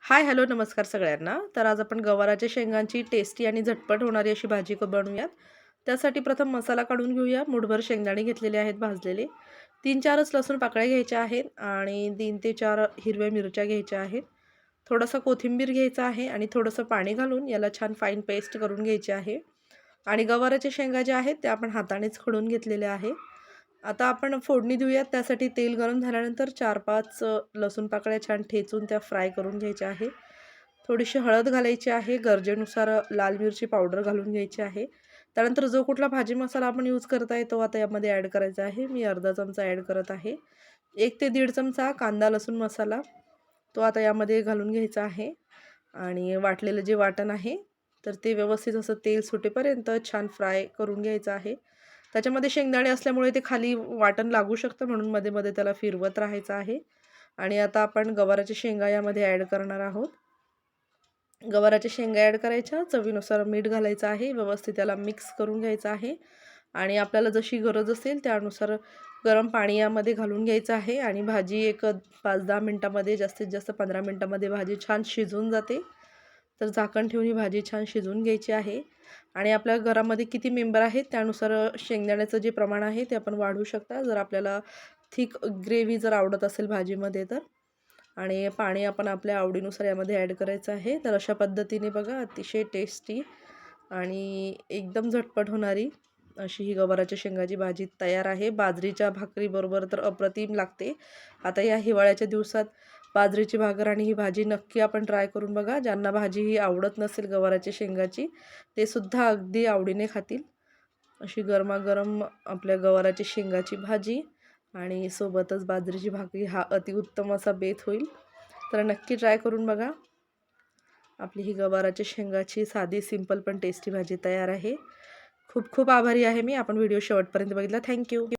हाय, hello, नमस्कार सगळ्यांना. तर आज आपण गवाराच्या शेंगांची टेस्टी आणि झटपट होणारी अशी भाजी बनवूयात. त्यासाठी प्रथम मसाला काढून घेऊया. मूठभर शेंगदाणे घेतलेले आहेत भाजलेले. 3-4च लसूण पाकळ्या घ्यायच्या आहेत आणि 3 ते 4 हिरव्या मिरच्या घ्यायच्या आहेत. थोडंसं कोथिंबीर घ्यायचं आहे आणि थोडंसं पाणी घालून याला छान फाईन पेस्ट करून घ्यायची आहे. आणि गवाराच्या शेंगा ज्या आहेत त्या आपण हातानेच खडून घेतलेल्या आहे. आता आपण फोडणी देऊयात. त्यासाठी तेल गरम झाल्यानंतर 4-5 लसूण पाकळ्या छान ठेचून त्या फ्राय करून घ्यायच्या आहे. थोडीशी हळद घालायची आहे. गरजेनुसार लाल मिरची पावडर घालून घ्यायची आहे. त्यानंतर जो कुठला भाजी मसाला आपण यूज करत आहे तो आता यामध्ये ॲड करायचा आहे. मी अर्धा चमचा ॲड करत आहे. 1 ते 1.5 चमचा कांदा लसूण मसाला तो आता यामध्ये घालून घ्यायचा आहे. आणि वाटलेलं जे वाटण आहे तर ते व्यवस्थित असं तेल सुटेपर्यंत छान फ्राय करून घ्यायचं आहे. त्याच्यामध्ये शेंगदाणे असल्यामुळे ते खाली वाटण लागू शकतं, म्हणून मध्ये मध्ये त्याला फिरवत राहायचं आहे. आणि आता आपण गवाराच्या शेंगा यामध्ये ॲड करणार आहोत. गवाराच्या शेंगा ॲड करायच्या, चवीनुसार मीठ घालायचं आहे, व्यवस्थित त्याला मिक्स करून घ्यायचं आहे. आणि आपल्याला जशी गरज असेल त्यानुसार गरम पाणी यामध्ये घालून घ्यायचं आहे. आणि भाजी एक 5-10 मिनटामध्ये, जास्तीत जास्त 15 मिनटामध्ये भाजी छान शिजून जाते. तर झाकण ठेवून ही भाजी छान शिजवून घ्यायची आहे. आणि आपल्या घरामध्ये किती मेंबर आहेत त्यानुसार शेंगदाण्याचं जे प्रमाण आहे ते आपण वाढवू शकता, जर आपल्याला थिक ग्रेव्ही जर आवडत असेल भाजीमध्ये तर. आणि पाणी आपण आपल्या आवडीनुसार यामध्ये ॲड करायचं आहे. तर अशा पद्धतीने बघा, अतिशय टेस्टी आणि एकदम झटपट होणारी अशी ही गवाराच्या शेंगाची भाजी तयार आहे. बाजरीच्या भाकरीबरोबर तर अप्रतिम लागते. आता या हिवाळ्याच्या दिवसात बाजरीची भाकर आणि ही भाजी नक्की आपण ट्राय करून बघा. ज्यांना भाजी ही आवडत नसेल गवाराच्या शेंगाची, ते सुद्धा अगदी आवडीने खातील. अशी गरमागरम आपल्या गवाराची शेंगाची भाजी आणि सोबतच बाजरीची भाकरी हा अतिउत्तम असा बेत होईल. तर नक्की ट्राय करून बघा. आपली ही गवाराच्या शेंगाची साधी, सिंपल पण टेस्टी भाजी तयार आहे. खूप खूप आभारी आहे मी, आपण व्हिडिओ शेवटपर्यंत बघितला. थँक्यू.